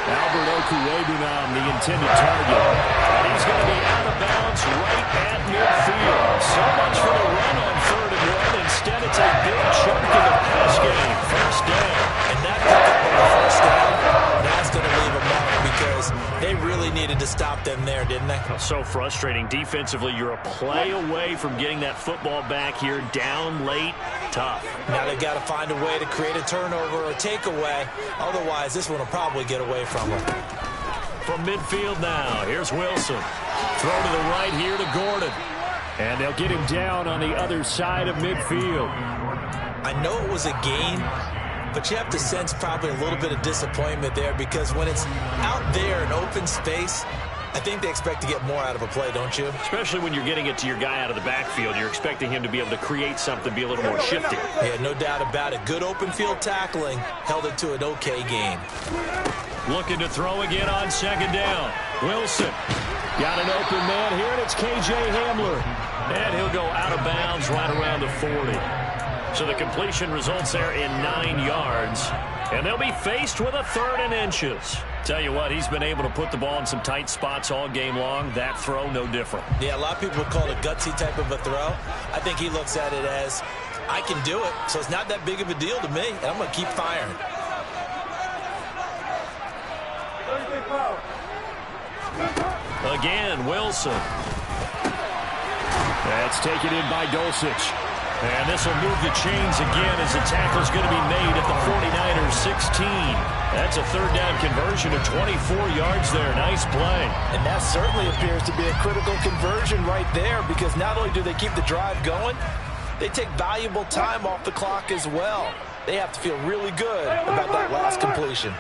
Albert Okwuegbunam, the intended target. And he's going to be out of bounds right at midfield. So much for the run on 3rd and 1. Instead, it's a big chunk of the pass game. First down. And that pickup on the first down, that's going to leave a mark because they really needed to stop them there, didn't they? So frustrating. Defensively, you're a play away from getting that football back here. Down late. Tough. Now they've got to find a way to create a turnover or takeaway. Otherwise, this one will probably get away from them. From midfield now, here's Wilson. Throw to the right here to Gordon. And they'll get him down on the other side of midfield. I know it was a gain, but you have to sense probably a little bit of disappointment there because when it's out there in open space, I think they expect to get more out of a play, don't you? Especially when you're getting it to your guy out of the backfield. You're expecting him to be able to create something, be a little more shifty. Yeah, no doubt about it. Good open field tackling held it to an okay game. Looking to throw again on second down. Wilson got an open man here, and it's K.J. Hamler. And he'll go out of bounds right around the 40. So the completion results there in 9 yards. And they'll be faced with a 3rd and inches. Tell you what, he's been able to put the ball in some tight spots all game long. That throw, no different. Yeah, a lot of people call it a gutsy type of a throw. I think he looks at it as, I can do it, so it's not that big of a deal to me, and I'm going to keep firing. Again, Wilson. That's taken in by Dulcich. And this will move the chains again as the tackle's going to be made at the 49ers 16. That's a 3rd down conversion of 24 yards there. Nice play. And that certainly appears to be a critical conversion right there because not only do they keep the drive going, they take valuable time off the clock as well. they have to feel really good about that last completion.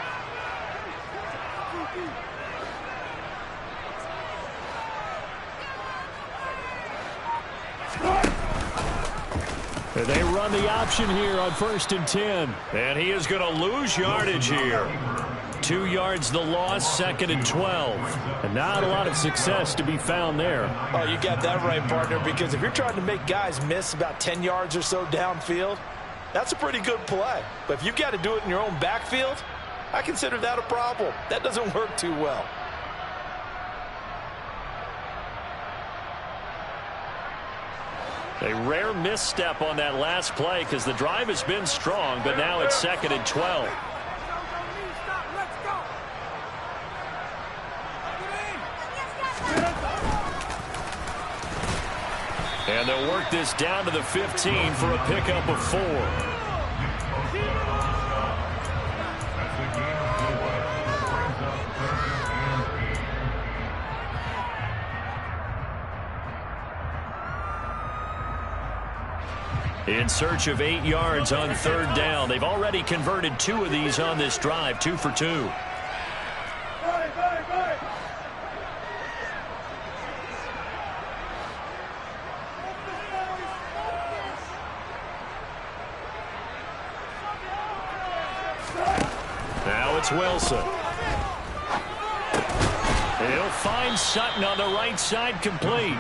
And they run the option here on 1st and 10. And he is going to lose yardage here. 2 yards the loss, 2nd and 12. And not a lot of success to be found there. Oh, you got that right, partner, because if you're trying to make guys miss about 10 yards or so downfield, that's a pretty good play. But if you've got to do it in your own backfield, I consider that a problem. That doesn't work too well. A rare misstep on that last play because the drive has been strong, but now it's 2nd and 12. And they'll work this down to the 15 for a pickup of 4. In search of 8 yards on 3rd down. They've already converted 2 of these on this drive, 2 for 2. Now it's Wilson. He'll find Sutton on the right side, complete.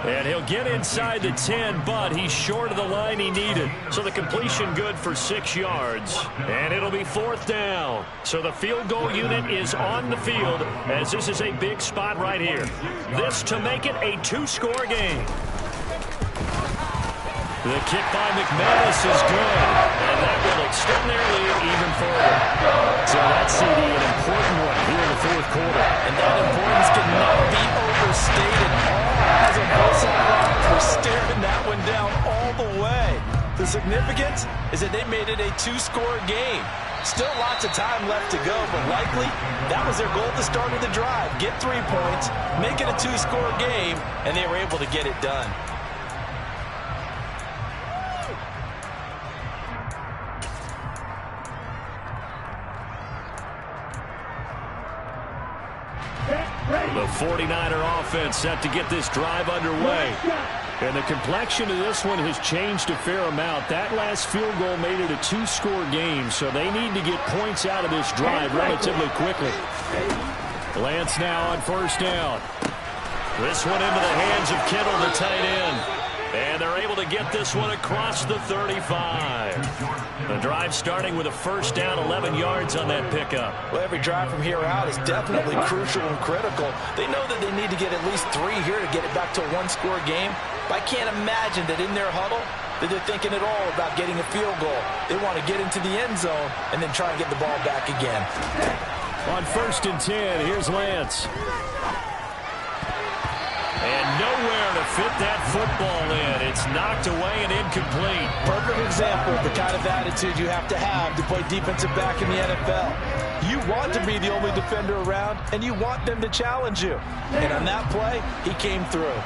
And he'll get inside the 10, but he's short of the line he needed. So the completion good for 6 yards. And it'll be 4th down. So the field goal unit is on the field as this is a big spot right here. This to make it a 2-score game. The kick by McManus is good, and that will extend their lead even further. So that's CD, an important one here in the 4th quarter. And that importance cannot be overstated. All eyes on both sides were staring that one down all the way. The significance is that they made it a 2-score game. Still lots of time left to go, but likely that was their goal at the start of the drive. Get 3 points, make it a 2-score game, and they were able to get it done. The 49er offense set to get this drive underway. And the complexion of this one has changed a fair amount. That last field goal made it a 2-score game, so they need to get points out of this drive relatively quickly. Lance now on 1st down. This one into the hands of Kittle, the tight end. And they're able to get this one across the 35. The drive starting with a 1st down, 11 yards on that pickup. Well, every drive from here out is definitely crucial and critical. They know that they need to get at least 3 here to get it back to a 1-score game. But I can't imagine that in their huddle that they're thinking at all about getting a field goal. They want to get into the end zone and then try and get the ball back again. On 1st and 10, here's Lance. And nowhere to fit that football in. It's knocked away and incomplete. Perfect example of the kind of attitude you have to play defensive back in the NFL. You want to be the only defender around, and you want them to challenge you. And on that play, he came through.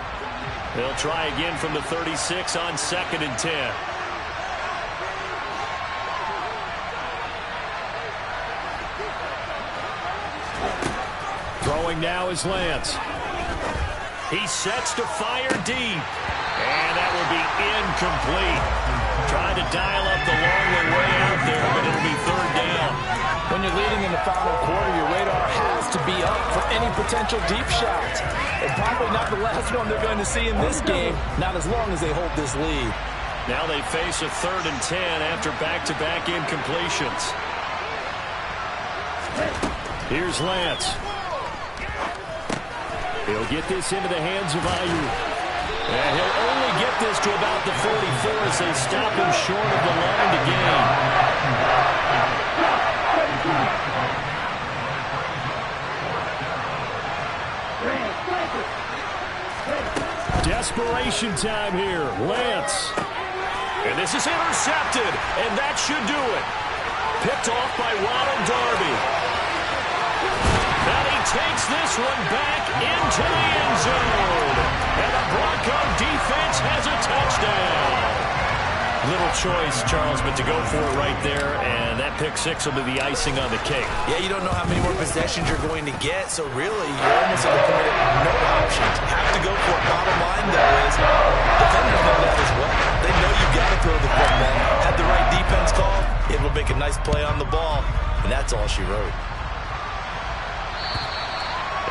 They'll try again from the 36 on 2nd and 10. Throwing now is Lance. He sets to fire deep. And that will be incomplete. Trying to dial up the long way out there, but it'll be 3rd down. When you're leading in the final quarter, your radar has to be up for any potential deep shots. And probably not the last one they're going to see in this game, not as long as they hold this lead. Now they face a 3rd and 10 after back-to-back incompletions. Here's Lance. He'll get this into the hands of Ayuk. And he'll only get this to about the 44 as they stop him short of the line to gain. Desperation time here. Lance. And this is intercepted. And that should do it. Picked off by Ronald Darby. Now he takes this one back into the end zone. And the Bronco defense has a touchdown. Little choice, Charles, but to go for it right there, and that pick six will be the icing on the cake. Yeah, you don't know how many more possessions you're going to get, so really, you're almost at the point of no options. Have to go for it. Bottom line, though, is defenders know that as well. They know you've got to throw the football. Had the right defense call, it will make a nice play on the ball, and that's all she wrote.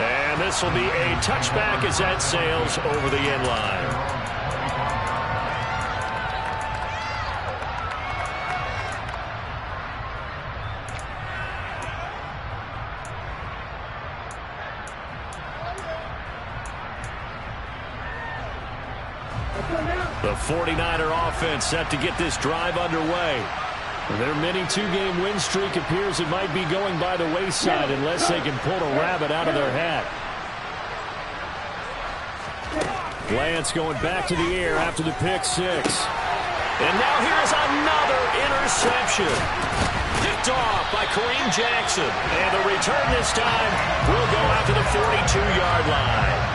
And this will be a touchback as that sails over the end line. The 49er offense set to get this drive underway. Their mini two-game win streak appears it might be going by the wayside unless they can pull a rabbit out of their hat. Lance going back to the air after the pick six. And now here's another interception. Picked off by Kareem Jackson. And the return this time will go out to the 42-yard line.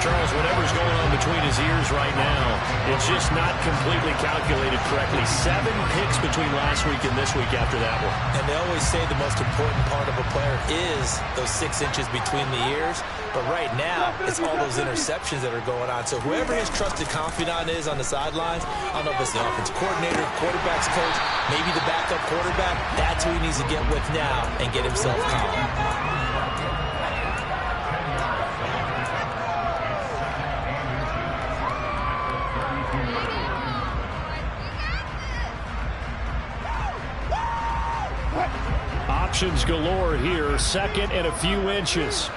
Charles, whatever's going on between his ears right now, it's just not completely calculated correctly. 7 picks between last week and this week after that one. And they always say the most important part of a player is those 6 inches between the ears. But right now, it's all those interceptions that are going on. So whoever his trusted confidant is on the sidelines, I don't know if it's the offensive coordinator, quarterback's coach, maybe the backup quarterback, that's who he needs to get with now and get himself calm. Options galore here. Second and a few inches.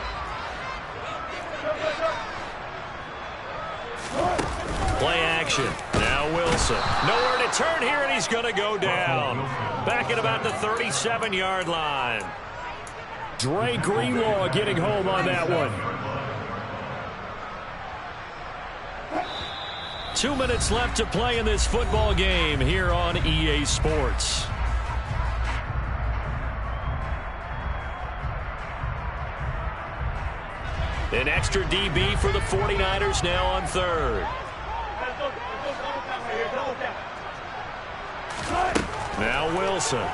Play action. Now Wilson. Nowhere to turn here, and he's going to go down. Back at about the 37-yard line. Dre Greenlaw getting home on that one. 2 minutes left to play in this football game here on EA Sports. An extra DB for the 49ers now on third. Now Wilson.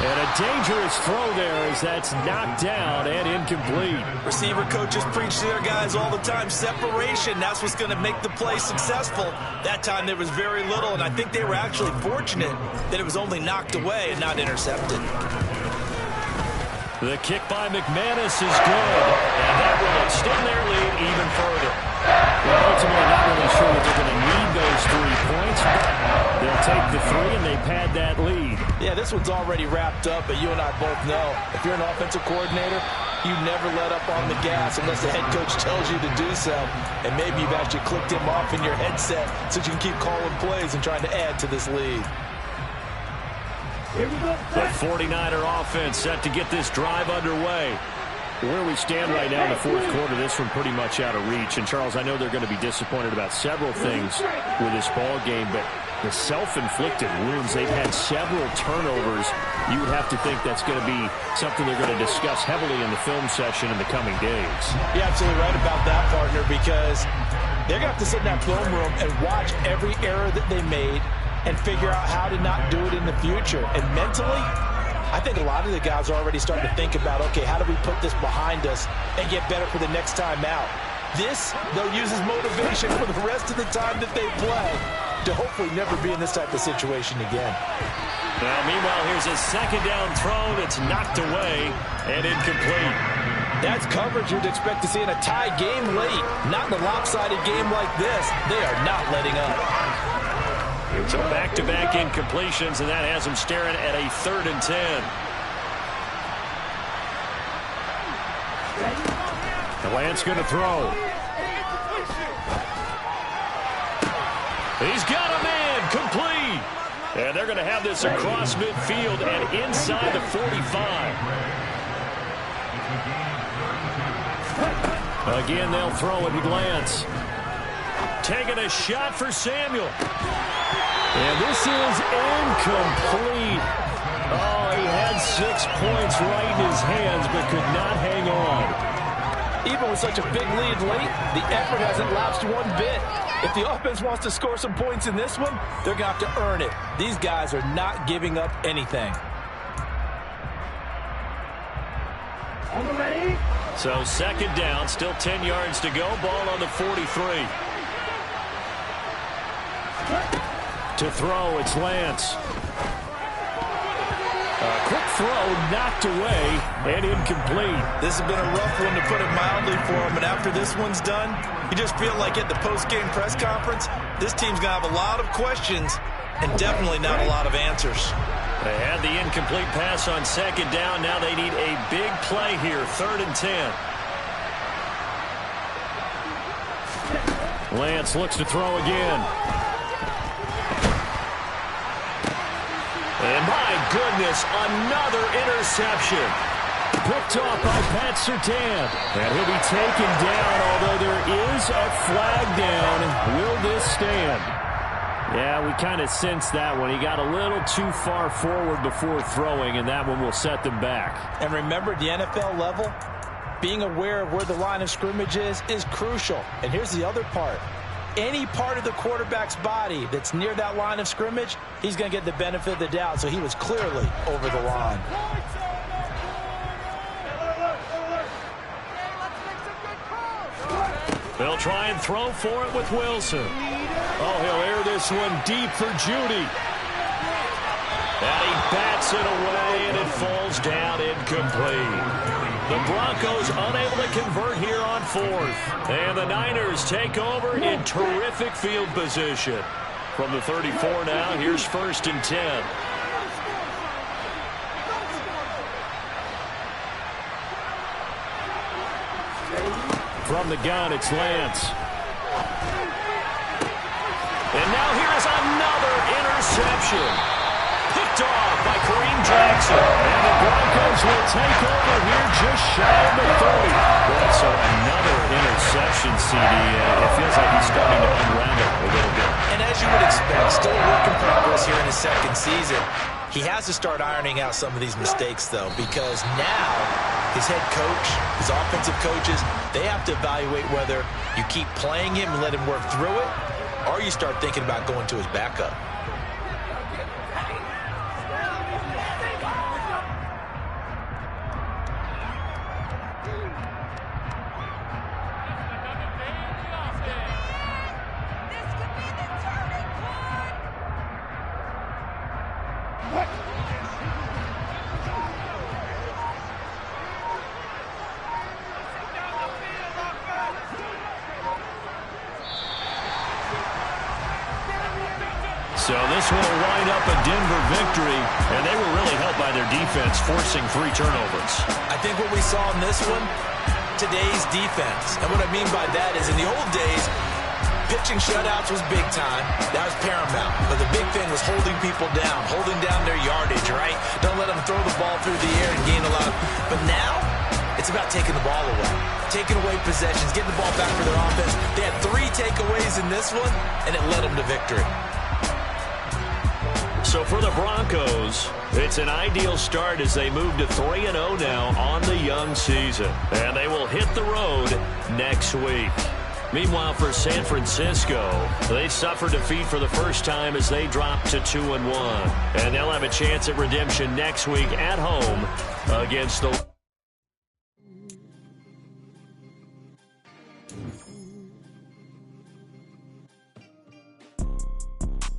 And a dangerous throw there as that's knocked down and incomplete. Receiver coaches preach to their guys all the time. Separation, that's what's going to make the play successful. That time there was very little, and I think they were actually fortunate that it was only knocked away and not intercepted. The kick by McManus is good, and that will extend their lead even further. Well, ultimately, not really sure that they're going to need those 3 points, but they'll take the 3, and they pad that lead. Yeah, this one's already wrapped up, but you and I both know if you're an offensive coordinator, you never let up on the gas unless the head coach tells you to do so. And maybe you've actually clicked him off in your headset so you can keep calling plays and trying to add to this lead. The 49er offense set to get this drive underway. Where we stand right now in the fourth quarter, this one pretty much out of reach. And, Charles, I know they're going to be disappointed about several things with this ball game, but the self-inflicted wounds, they've had several turnovers. You would have to think that's going to be something they're going to discuss heavily in the film session in the coming days. You're absolutely right about that, partner, because they're going to have to sit in that film room and watch every error that they made and figure out how to not do it in the future. And mentally, I think a lot of the guys are already starting to think about, okay, how do we put this behind us and get better for the next time out? This, they'll use as motivation for the rest of the time that they play to hopefully never be in this type of situation again. Now, meanwhile, here's a second down throw that's knocked away and incomplete. That's coverage you'd expect to see in a tie game late. Not in a lopsided game like this. They are not letting up. So back-to-back incompletions, and that has them staring at a 3rd and 10. The Lance going to throw. He's got a man, complete. And they're going to have this across midfield and inside the 45. Again, they'll throw it with Lance. Taking a shot for Samuel. And this is incomplete. Oh, he had 6 points right in his hands, but could not hang on. Even with such a big lead late, the effort hasn't lapsed one bit. If the offense wants to score some points in this one, they're going to have to earn it. These guys are not giving up anything. So second down, still 10 yards to go. Ball on the 43. To throw, it's Lance. A quick throw knocked away and incomplete. This has been a rough one, to put it mildly, for him. And after this one's done, you just feel like at the post-game press conference, this team's going to have a lot of questions and definitely not a lot of answers. They had the incomplete pass on second down. Now they need a big play here, 3rd and 10. Lance looks to throw again. And my goodness, another interception. Picked off by Pat Surtain. And he'll be taken down, although there is a flag down. Will this stand? Yeah, we kind of sensed that one. He got a little too far forward before throwing, and that one will set them back. And remember, the NFL level, being aware of where the line of scrimmage is crucial. And here's the other part. Any part of the quarterback's body that's near that line of scrimmage, he's going to get the benefit of the doubt. So he was clearly over the line. They'll try and throw for it with Wilson. Oh, he'll air this one deep for Judy. And he bats it away, and it falls down incomplete. The Broncos unable to convert here on 4th. And the Niners take over in terrific field position. From the 34 now, here's 1st and 10. From the gun, it's Lance. And now here is another interception. Picked off by Kareem Jackson. And the Broncos will take over here just shy of the 30. Boy, so another interception, CD. It feels like he's starting to unravel a little bit. And as you would expect, still a work in progress here in his second season. He has to start ironing out some of these mistakes, though, because now his head coach, his offensive coaches, they have to evaluate whether you keep playing him and let him work through it, or you start thinking about going to his backup. So this will wind up a Denver victory, and they were really helped by their defense, forcing 3 turnovers. I think what we saw in this one, today's defense. And what I mean by that is in the old days, pitching shutouts was big time. That was paramount. But the big thing was holding people down, holding down their yardage, right? Don't let them throw the ball through the air and gain a lot. But now, it's about taking the ball away. Taking away possessions, getting the ball back for their offense. They had 3 takeaways in this one, and it led them to victory. So for the Broncos, it's an ideal start as they move to 3-0 now on the young season. And they will hit the road next week. Meanwhile, for San Francisco, they suffered defeat for the first time as they drop to 2-1. And they'll have a chance at redemption next week at home against the...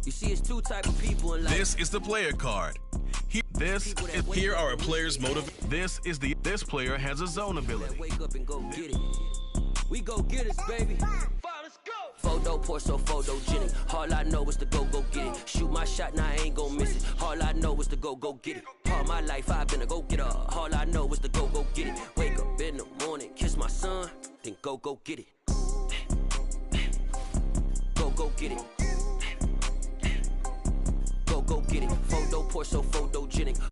You see, it's 2 types of people in life. This is the player card. Here are a player's motive. This player has a zone ability. Wake up and go get it. We go get it, baby. Let's go. Photo poor, so photogenic. All I know is to go get it. Shoot my shot, now I ain't gon' miss it. All I know is to go get it. All my life I've been a go-getter. All I know is to go get it. Wake up in the morning, kiss my son, then go get it. Go get it. Go get it. Photo poor, so photogenic.